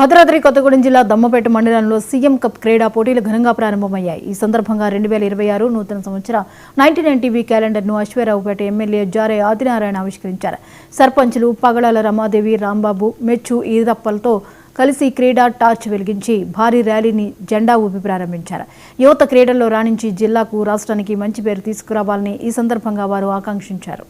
భద్రాద్రి కొత్తగూడెం జిల్లా దమ్మపేట మండలంలో CM cup క్రీడా పోటీలు ఘనంగా ప్రారంభమయ్యాయి. ఈ సందర్భంగా 2026 నూతన సంవత్సర 99 టీవీ క్యాలెండర్ను అశ్వారావుపేట ఎమ్మెల్యే జారే ఆదినారాయణ ఆవిష్కరించారు. సర్పంచులు పగడాల రమాదేవి, రాంబాబు, మెచ్చు ఈదప్పలతో కలిసి క్రీడా టార్చ్ వెలిగించి భారీ ర్యాలీని జెండా ఊపి ప్రారంభించారు. యువత క్రీడల్లో రాణించి జిల్లాకు, రాష్ట్రానికి మంచి పేరు తీసుకురావాలని ఈ సందర్భంగా వారు ఆకాంక్షించారు.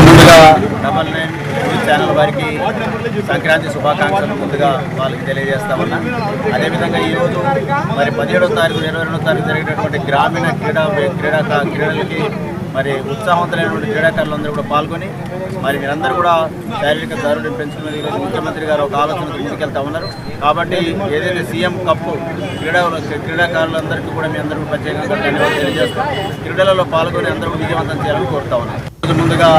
ముందుగా 99 న్యూస్ ఛానల్ వారికి సంక్రాంతి శుభాకాంక్షలు ముందుగా వాళ్ళకి తెలియజేస్తామన్నా. అదేవిధంగా ఈరోజు మరి 17వ తారీఖు 22వ తారీఖు జరిగేటటువంటి గ్రామీణ క్రీడలకి మరి ఉత్సాహవంతులైనటువంటి క్రీడాకారులందరూ కూడా పాల్గొని మరి మీరందరూ కూడా శారీరక దారుణ్యం పెంచుకున్నది ఈరోజు ముఖ్యమంత్రి గారు ఒక ఆలోచనతో ముందుకెళ్తా ఉన్నారు. కాబట్టి ఏదైతే సీఎం కప్పు క్రీడాకారులందరికీ కూడా మీ అందరూ ప్రత్యేకంగా ధన్యవాదాలు తెలియజేస్తాం. క్రీడలలో పాల్గొని అందరూ విజయవంతం చేయాలని కోరుతా ఉన్నారు. ముందుగా